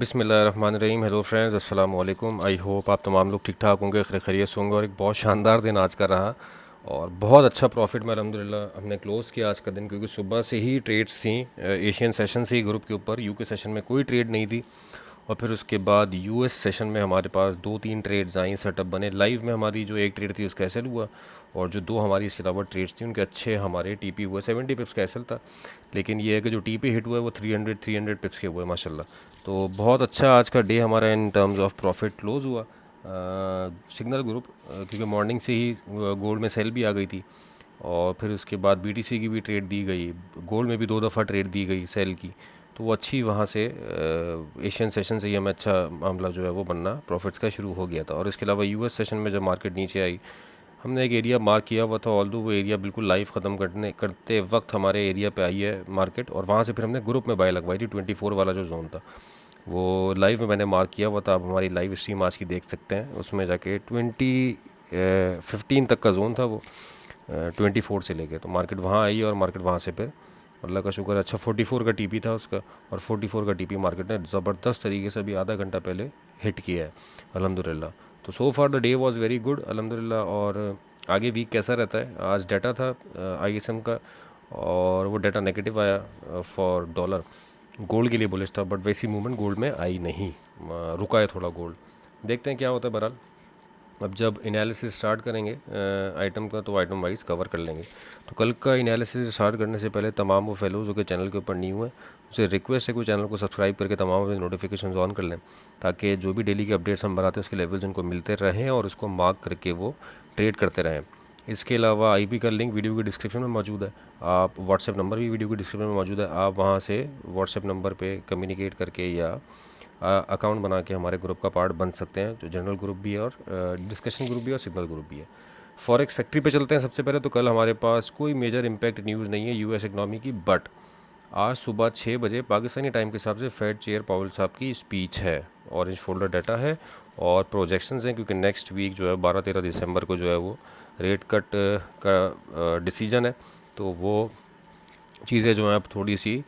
बिस्मिल्लाहिर्रहमानिर्रहीम। Hello friends, अस्सलाम वालेकुम। आई होप आप तमाम लोग ठीक ठाक होंगे, खैर खैरियत से होंगे और एक बहुत शानदार दिन आज का रहा और बहुत अच्छा प्रॉफिट में अल्हम्दुलिल्लाह हमने क्लोज़ किया आज का दिन, क्योंकि सुबह से ही ट्रेड्स थी। एशियन सेशन से ही ग्रुप के ऊपर, यूके सेशन में कोई ट्रेड नहीं थी और फिर उसके बाद यूएस सेशन में हमारे पास दो तीन ट्रेड्स आई, सेटअप बने। लाइव में हमारी जो एक ट्रेड थी उसका एसएल हुआ और जो दो हमारी इसके अलावा ट्रेड्स थी उनके अच्छे हमारे टीपी हुए। 70 पिप्स का एसएल था, लेकिन ये है कि जो टीपी हिट हुआ है वो 300 पिप्स के हुए माशाल्लाह। तो बहुत अच्छा आज का डे हमारा in terms of profit close हुआ। सिग्नल ग्रुप क्योंकि मॉर्निंग से ही गोल्ड में सेल भी आ गई थी और फिर उसके बाद बीटीसी की भी ट्रेड दी गई, गोल्ड में भी दो दफ़ा ट्रेड दी गई सेल की। तो वो अच्छी वहाँ से एशियन सेशन से ही हमें अच्छा मामला जो है वो बनना प्रॉफिट्स का शुरू हो गया था। और इसके अलावा यूएस सेशन में जब मार्केट नीचे आई, हमने एक एरिया मार्क किया हुआ था, ऑल्दो वो एरिया बिल्कुल लाइव ख़त्म करते वक्त हमारे एरिया पे आई है मार्केट और वहाँ से फिर हमने ग्रुप में बाय लगवाई थी। 24 वाला जो जोन था वो लाइव में मैंने मार्क किया हुआ था। आप हमारी लाइव स्ट्रीम आज की देख सकते हैं, उसमें जाके 15 तक का जोन था वो, 24 से लेके। तो मार्केट वहाँ आई और मार्केट वहाँ से फिर अल्लाह का शुक्र अच्छा 44 का टीपी था उसका और 44 का टीपी मार्केट ने ज़बरदस्त तरीके से अभी आधा घंटा पहले हिट किया है अल्हम्दुलिल्लाह। तो so far the day was very good अल्हम्दुलिल्लाह। और आगे वीक कैसा रहता है, आज डाटा था आईएसएम का और वो डाटा नेगेटिव आया फॉर डॉलर। गोल्ड के लिए बुलिश था, बट वैसी मूवमेंट गोल्ड में आई नहीं, रुका है थोड़ा गोल्ड। देखते हैं क्या होता है। बहरहाल अब जब एनालिसिस स्टार्ट करेंगे आइटम का तो आइटम वाइज कवर कर लेंगे। तो कल का एनालिसिस स्टार्ट करने से पहले तमाम वो फेलोज़ जो कि चैनल के ऊपर न्यू है उसे रिक्वेस्ट है कि चैनल को सब्सक्राइब करके तमाम अपने नोटिफिकेशन ऑन कर लें, ताकि जो भी डेली के अपडेट्स हम बनाते हैं उसके लेवल्स उनको मिलते रहें और उसको मार्क करके वो ट्रेड करते रहें। इसके अलावा आईपी का लिंक वीडियो के डिस्क्रिप्शन में मौजूद है। आप व्हाट्सएप नंबर भी वीडियो के डिस्क्रिप्शन में मौजूद है, आप वहाँ से व्हाट्सएप नंबर पे कम्युनिकेट करके या अकाउंट बना के हमारे ग्रुप का पार्ट बन सकते हैं, जो जनरल ग्रुप भी है और डिस्कशन ग्रुप भी है और सिग्नल ग्रुप भी है। फॉरेक्स फैक्ट्री पे चलते हैं सबसे पहले। तो कल हमारे पास कोई मेजर इम्पैक्ट न्यूज़ नहीं है यूएस इकनॉमी की, बट आज सुबह 6 बजे पाकिस्तानी टाइम के हिसाब से फेड चेयर पावेल साहब की स्पीच है, ऑरेंज फोल्डर डाटा है और प्रोजेक्शंस हैं, क्योंकि नेक्स्ट वीक जो है 12-13 दिसंबर को जो है वो रेट कट का डिसीजन है। तो वो चीज़ें जो हैं अब थोड़ी सी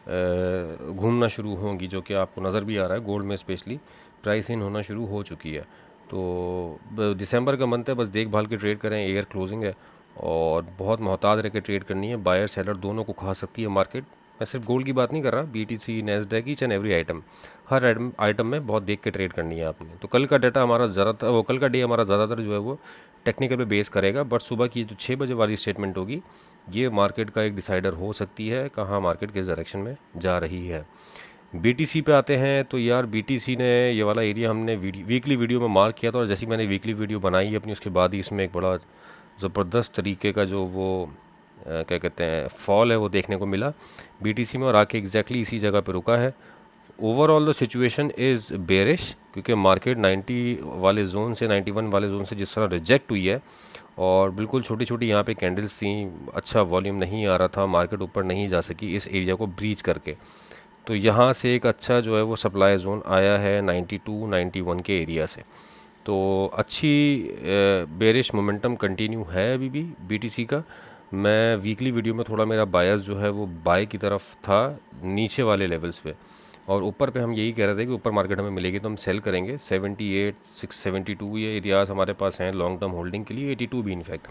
घूमना शुरू होंगी, जो कि आपको नज़र भी आ रहा है गोल्ड में स्पेशली प्राइस इन होना शुरू हो चुकी है। तो दिसंबर का मंथ है, बस देखभाल के ट्रेड करें, एयर क्लोजिंग है और बहुत मोहतात रह के ट्रेड करनी है। बायर सेलर दोनों को खा सकती है मार्केट। मैं सिर्फ गोल्ड की बात नहीं कर रहा, BTC Nasdaq each and every item, her item में बहुत देख के ट्रेड करनी है आपने। तो कल का डाटा हमारा ज़्यादातर वो कल का डे हमारा ज़्यादातर जो है वो टेक्निकल पे बेस करेगा, बट सुबह की जो 6 बजे वाली स्टेटमेंट होगी ये मार्केट का एक डिसाइडर हो सकती है कहाँ मार्केट किस डायरेक्शन में जा रही है। बीटीसी पे आते हैं तो यार बीटीसी ने ये वाला एरिया हमने वीकली वीडियो में मार्क किया था और जैसी मैंने वीकली वीडियो बनाई अपनी उसके बाद ही इसमें एक बड़ा ज़बरदस्त तरीके का जो वो क्या कहते हैं फॉल है वो देखने को मिला बीटीसी में और आके एग्जैक्टली इसी जगह पे रुका है। Overall the situation is bearish, क्योंकि मार्केट 90 वाले जोन से 91 वाले जोन से जिस तरह रिजेक्ट हुई है और बिल्कुल छोटी छोटी यहाँ पे कैंडल्स थी, अच्छा वॉल्यूम नहीं आ रहा था, मार्केट ऊपर नहीं जा सकी इस एरिया को ब्रीच करके। तो यहाँ से एक अच्छा जो है वो सप्लाई जोन आया है 92-91 के एरिया से। तो अच्छी बेरिश मोमेंटम कंटिन्यू है अभी भी बीटीसी का। मैं वीकली वीडियो में थोड़ा मेरा बायस जो है वो बाय की तरफ था नीचे वाले लेवल्स पे, और ऊपर पे हम यही कह रहे थे कि ऊपर मार्केट हमें मिलेगी तो हम सेल करेंगे। 78-672 ये एरियाज़ हमारे पास हैं लॉन्ग टर्म होल्डिंग के लिए, 82 भी इनफैक्ट।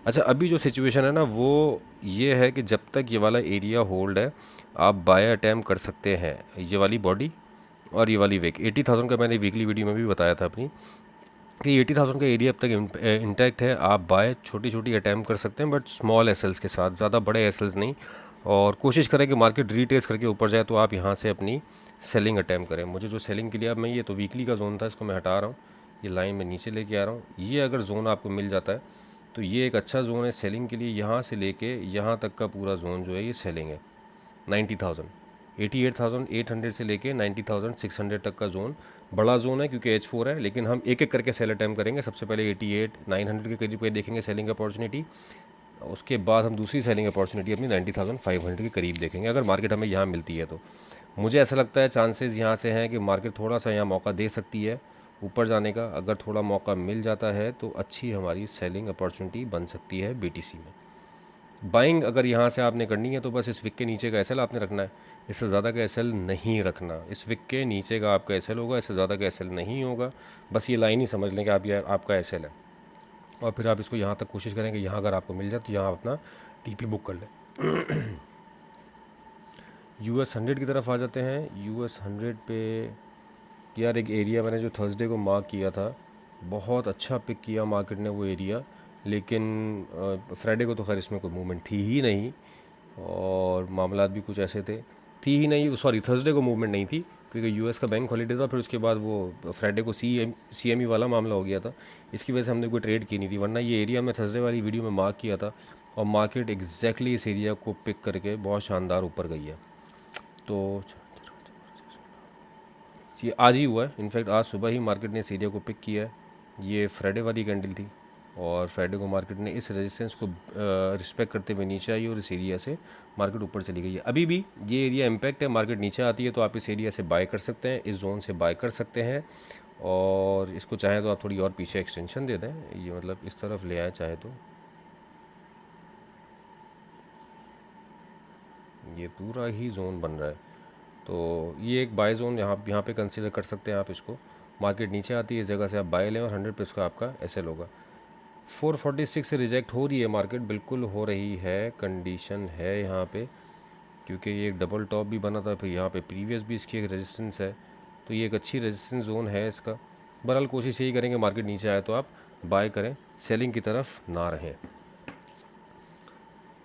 अच्छा अभी जो सिचुएशन है ना वो ये है कि जब तक ये वाला एरिया होल्ड है आप बाय अटैम्प्ट कर सकते हैं, ये वाली बॉडी और ये वाली विक 80,000 का मैंने वीकली वीडियो में भी बताया था अपनी कि 80,000 का एरिया अब तक इंटैक्ट है। आप बाय छोटी छोटी अटैम्प्ट कर सकते हैं, बट स्मॉल एसएल्स के साथ, ज़्यादा बड़े एसएल्स नहीं। और कोशिश करें कि मार्केट रीट्रेस करके ऊपर जाए तो आप यहाँ से अपनी सेलिंग अटैम्प्ट करें। मुझे जो सेलिंग के लिए अब मैं ये तो वीकली का जोन था इसको मैं हटा रहा हूँ, ये लाइन में नीचे लेके आ रहा हूँ। ये अगर जोन आपको मिल जाता है तो ये एक अच्छा जोन है सेलिंग के लिए। यहाँ से लेके यहाँ तक का पूरा जोन जो है ये सेलिंग है। 90,000 88,800 से लेके 90,600 तक का जोन बड़ा जोन है, क्योंकि H4 है। लेकिन हम एक एक करके सेल अटैम्प्ट करेंगे। सबसे पहले 88,900 के करीब पे देखेंगे सेलिंग अपॉर्चुनिटी, उसके बाद हम दूसरी सेलिंग अपॉर्चुनिटी अपनी 90,500 के करीब देखेंगे अगर मार्केट हमें यहाँ मिलती है। तो मुझे ऐसा लगता है चांसेस यहाँ से हैं कि मार्केट थोड़ा सा यहाँ मौका दे सकती है ऊपर जाने का। अगर थोड़ा मौका मिल जाता है तो अच्छी हमारी सेलिंग अपॉर्चुनिटी बन सकती है बीटीसी में। बाइंग अगर यहाँ से आपने करनी है तो बस इस विक के नीचे का एसएल आपने रखना है, इससे ज़्यादा का एसएल नहीं रखना। इस विक के नीचे का आपका एसएल होगा, इससे ज़्यादा का एसएल नहीं होगा। बस ये लाइन ही समझ लें कि आप ये आपका एसएल है, और फिर आप इसको यहाँ तक कोशिश करें कि यहाँ अगर आपको मिल जाए तो यहाँ अपना टीपी बुक कर लें। यूएस 100 की तरफ आ जाते हैं। यूएस 100 पे यार एक एरिया मैंने जो थर्सडे को मार्क किया था, बहुत अच्छा पिक किया मार्केट ने वो एरिया, लेकिन फ्राइडे को तो खैर इसमें कोई मूवमेंट थी ही नहीं, और मामलात भी कुछ ऐसे थे, थी ही नहीं, सॉरी थर्सडे को मूवमेंट नहीं थी क्योंकि यूएस का बैंक हॉलीडे था। फिर उसके बाद वो फ्राइडे को सीएमई वाला मामला हो गया था, इसकी वजह से हमने कोई ट्रेड की नहीं थी, वरना ये एरिया मैं थर्सडे वाली वीडियो में मार्क किया था, और मार्केट एग्जैक्टली इस एरिया को पिक करके बहुत शानदार ऊपर गई है। तो ये आज ही हुआ है, इनफैक्ट आज सुबह ही मार्केट ने इस एरिया को पिक किया है। ये फ्राइडे वाली कैंडल थी, और फ्राइडे को मार्केट ने इस रेजिस्टेंस को रिस्पेक्ट करते हुए नीचे आई, और इस एरिया से मार्केट ऊपर चली गई है। अभी भी ये एरिया इम्पैक्ट है, मार्केट नीचे आती है तो आप इस एरिया से बाय कर सकते हैं, इस जोन से बाय कर सकते हैं, और इसको चाहें तो आप थोड़ी और पीछे एक्सटेंशन दे दें, ये मतलब इस तरफ ले आए चाहे तो। ये पूरा ही जोन बन रहा है, तो ये एक बाय जोन यहाँ पे कंसीडर कर सकते हैं आप इसको। मार्केट नीचे आती है, इस जगह से आप बाय लें, और 100 पे उसका आपका एसएल होगा। 446 से रिजेक्ट हो रही है मार्केट, बिल्कुल हो रही है, कंडीशन है यहाँ पे, क्योंकि ये एक डबल टॉप भी बना था, फिर यहाँ पे प्रीवियस भी इसकी एक रेजिस्टेंस है, तो ये एक अच्छी रेजिस्टेंस जोन है इसका। बहरहाल कोशिश यही करेंगे मार्केट नीचे आए तो आप बाय करें, सेलिंग की तरफ ना रहें।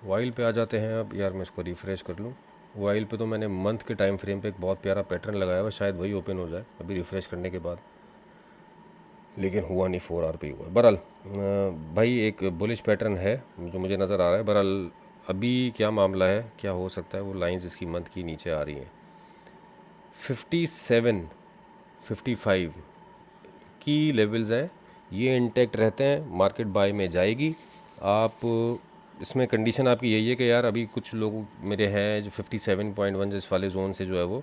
वाइल पे आ जाते हैं अब। यार मैं इसको रिफ़्रेश कर लूँ। वाइल पे तो मैंने मंथ के टाइम फ्रेम पे एक बहुत प्यारा पैटर्न लगाया हुआ, शायद वही ओपन हो जाए अभी रिफ़्रेश करने के बाद, लेकिन हुआ नहीं, 4 आवर पे ही हुआ। बहरहाल भाई एक बुलिश पैटर्न है जो मुझे नज़र आ रहा है। बहरहाल अभी क्या मामला है, क्या हो सकता है, वो लाइंस इसकी मंथ की नीचे आ रही हैं। 57 55 की लेवल्स हैं, ये इंटैक्ट रहते हैं, मार्केट बाय में जाएगी। आप इसमें कंडीशन आपकी यही है कि यार अभी कुछ लोग मेरे हैं जो 57.1 इस वाले जोन से जो है वो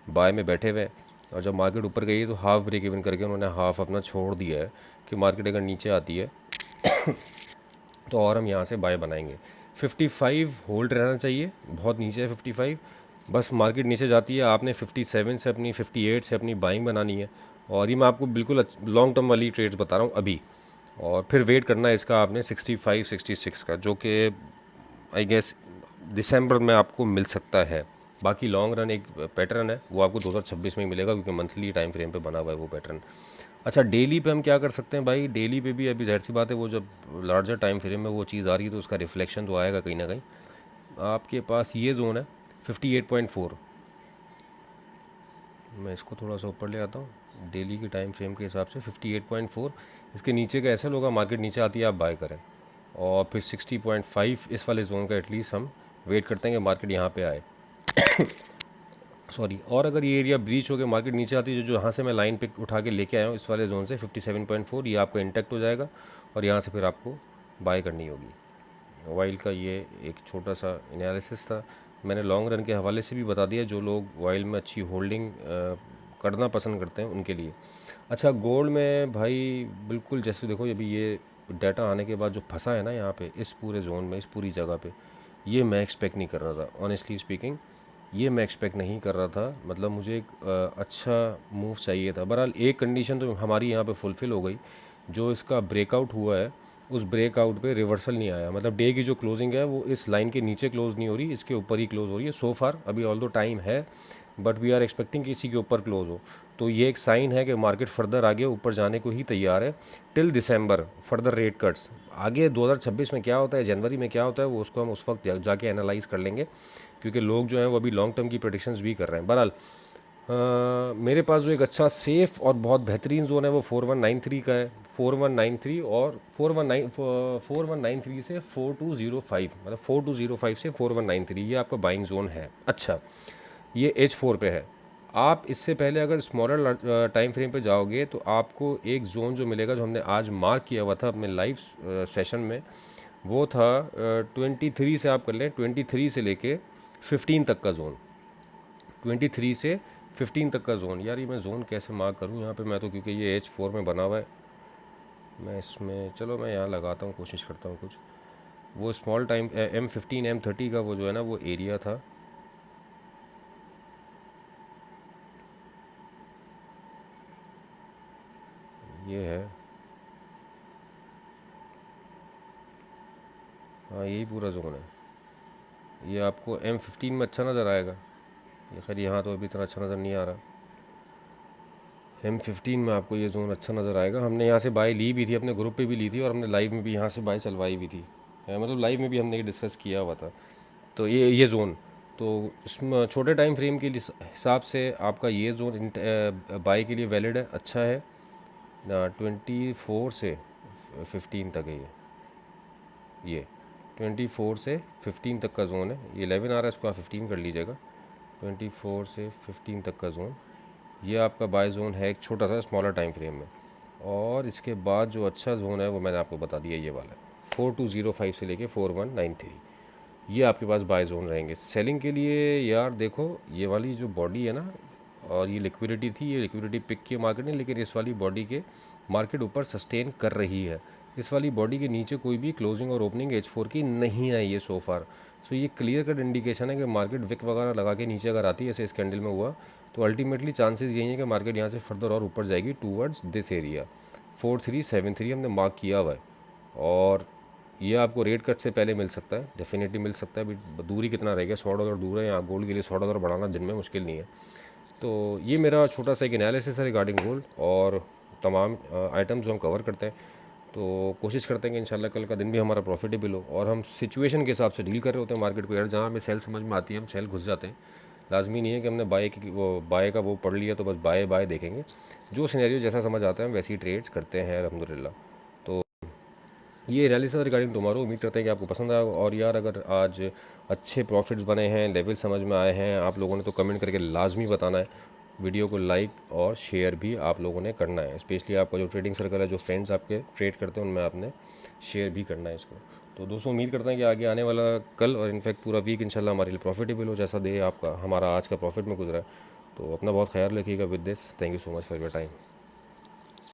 बाय में बैठे हुए हैं, और जब मार्केट ऊपर गई तो हाफ ब्रेक इवन करके उन्होंने हाफ अपना छोड़ दिया है कि मार्केट अगर नीचे आती है तो और हम यहाँ से बाय बनाएंगे। 55 होल्ड रहना चाहिए, बहुत नीचे है 55, बस मार्केट नीचे जाती है, आपने 57 से अपनी 58 से अपनी बाइंग बनानी है। और ये मैं आपको बिल्कुल लॉन्ग टर्म वाली ट्रेड्स बता रहा हूँ अभी, और फिर वेट करना है इसका आपने 65 66 का, जो कि आई गेस दिसंबर में आपको मिल सकता है। बाकी लॉन्ग रन एक पैटर्न है वो आपको 2026 में ही मिलेगा, क्योंकि मंथली टाइम फ्रेम पे बना हुआ है वो पैटर्न। अच्छा डेली पे हम क्या कर सकते हैं भाई, डेली पे भी अभी जाहिर सी बात है, वो जब लार्जर टाइम फ्रेम में वो चीज़ आ रही है तो उसका रिफ्लेक्शन तो आएगा कहीं ना कहीं। आपके पास ये जोन है 58.4, मैं इसको थोड़ा सा ऊपर ले आता हूँ डेली के टाइम फ्रेम के हिसाब से। 58.4 इसके नीचे का ऐसा होगा, मार्केट नीचे आती है आप बाय करें, और फिर 60.5 इस वाले जोन का एटलीस्ट हम वेट करते हैं कि मार्केट यहाँ पे आए। सॉरी, और अगर ये एरिया ब्रीच हो के मार्केट नीचे आती है, जो यहाँ से मैं लाइन पे उठा के लेके आया हूँ इस वाले जोन से 57.4, ये आपका इंटैक्ट हो जाएगा, और यहाँ से फिर आपको बाय करनी होगी। वाइल का ये एक छोटा सा एनालिसिस था, मैंने लॉन्ग रन के हवाले से भी बता दिया, जो लोग वाइल में अच्छी होल्डिंग करना पसंद करते हैं उनके लिए। अच्छा गोल्ड में भाई बिल्कुल जैसे देखो अभी ये डाटा आने के बाद जो फंसा है ना यहाँ पे इस पूरे जोन में, इस पूरी जगह पे, ये मैं एक्सपेक्ट नहीं कर रहा था ऑनेस्टली स्पीकिंग, ये मैं एक्सपेक्ट नहीं कर रहा था। मतलब मुझे एक अच्छा मूव चाहिए था। बहरहाल एक कंडीशन तो हमारी यहाँ पे फुलफ़िल हो गई, जो इसका ब्रेकआउट हुआ है उस ब्रेकआउट पे रिवर्सल नहीं आया, मतलब डे की जो क्लोजिंग है वो इस लाइन के नीचे क्लोज नहीं हो रही, इसके ऊपर ही क्लोज हो रही है सो फार। अभी ऑल दो टाइम है, बट वी आर एक्सपेक्टिंग कि इसी के ऊपर क्लोज हो, तो ये एक साइन है कि मार्केट फर्दर आगे ऊपर जाने को ही तैयार है टिल दिसंबर। फर्दर रेट कट्स आगे 2026 में क्या होता है, जनवरी में क्या होता है, वो उसको हम उस वक्त जाके एनालाइज कर लेंगे, क्योंकि लोग जो हैं वो अभी लॉन्ग टर्म की प्रेडिक्शंस भी कर रहे हैं। बहरहाल मेरे पास जो एक अच्छा सेफ़ और बहुत बेहतरीन जोन है वो 4193 का है, 4193 और 4193 से 4205, मतलब 4205 से 4193, ये आपका बाइंग जोन है। अच्छा ये H4 पे है। आप इससे पहले अगर स्मॉलर टाइम फ्रेम पे जाओगे तो आपको एक जोन जो मिलेगा, जो हमने आज मार्क किया हुआ था अपने लाइव सेशन में, वो था 23 से, आप कर लें 23 से लेके 15 तक का जोन, 23 से 15 तक का जोन। यार ये मैं जोन कैसे मार्क करूँ यहाँ पे, मैं तो क्योंकि ये H4 में बना हुआ है, मैं इसमें चलो मैं यहाँ लगाता हूँ, कोशिश करता हूँ कुछ। वो स्मॉल टाइम M15 M30 का वो जो है ना वो एरिया था, ये है, हाँ यही पूरा जोन है। ये आपको M15 में अच्छा नज़र आएगा, ये खैर यहाँ तो अभी इतना अच्छा नज़र नहीं आ रहा। M15 में आपको ये जोन अच्छा नज़र आएगा। हमने यहाँ से बाय ली भी थी, अपने ग्रुप पे भी ली थी, और हमने लाइव में भी यहाँ से बाय चलवाई भी थी, मतलब लाइव में भी हमने ये डिस्कस किया हुआ था। तो ये जोन, तो इसमें छोटे टाइम फ्रेम के हिसाब से आपका ये जोन बाय के लिए वैलिड है, अच्छा है ना। 24 से 15 तक है ये 24 से 15 तक का जोन है। ये 11 आ रहा है, इसको आप 15 कर लीजिएगा। 24 से 15 तक का जोन, ये आपका बाय जोन है एक छोटा सा स्मॉलर टाइम फ्रेम में। और इसके बाद जो अच्छा जोन है वो मैंने आपको बता दिया, ये वाला 4205 से लेके 4193, ये आपके पास बाय जोन रहेंगे। सेलिंग के लिए यार देखो, ये वाली जो बॉडी है ना, और ये लिक्विडिटी थी, ये लिक्विडिटी पिक की मार्केट ने, लेकिन इस वाली बॉडी के मार्केट ऊपर सस्टेन कर रही है। इस वाली बॉडी के नीचे कोई भी क्लोजिंग और ओपनिंग H4 की नहीं आई है सो फार। सो ये क्लियर कट इंडिकेशन है कि मार्केट विक वगैरह लगा के नीचे अगर आती है, ऐसे इस कैंडल में हुआ, तो अल्टीमेटली चांसेस यही है कि मार्केट यहाँ से फर्दर और ऊपर जाएगी टूवर्ड्स दिस एरिया 4373 हमने मार्क किया हुआ है। और ये आपको रेट कट से पहले मिल सकता है, डेफिनेटली मिल सकता है। अभी दूरी कितना रह गया, $100 दूर है, यहाँ गोल्ड के लिए $100 बढ़ाना दिन में मुश्किल नहीं है। तो ये मेरा छोटा सा एक एनालिसिस है रिगार्डिंग गोल्ड और तमाम आइटम्स जो हम कवर करते हैं। तो कोशिश करते हैं कि इंशाल्लाह कल का दिन भी हमारा प्रॉफिटेबल हो, और हम सिचुएशन के हिसाब से डील कर रहे होते हैं मार्केट को। यार जहाँ हमें सेल समझ में आती है हम सेल घुस जाते हैं। लाजमी नहीं है कि हमने बाय का वो पढ़ लिया तो बस बाय बाय देखेंगे। जो सिनेरियो जैसा समझ आता है हम वैसे ही ट्रेड्स करते हैं अल्हम्दुलिल्लाह। तो ये एनालिसिस रिगार्डिंग टुमारो, उम्मीद करते हैं कि आपको पसंद आया। और यार अगर आज अच्छे प्रॉफिट्स बने हैं, लेवल समझ में आए हैं आप लोगों ने, तो कमेंट करके लाजमी बताना है। वीडियो को लाइक और शेयर भी आप लोगों ने करना है, स्पेशली आपका जो ट्रेडिंग सर्कल है, जो फ्रेंड्स आपके ट्रेड करते हैं, उनमें आपने शेयर भी करना है इसको। तो दोस्तों उम्मीद करते हैं कि आगे आने वाला कल और इनफैक्ट पूरा वीक इंशाल्लाह हमारे लिए प्रॉफिटेबल हो, जैसा दे आपका हमारा आज का प्रॉफिट में गुजरा है। तो अपना बहुत ख्याल रखिएगा। With this, thank you so much for your time.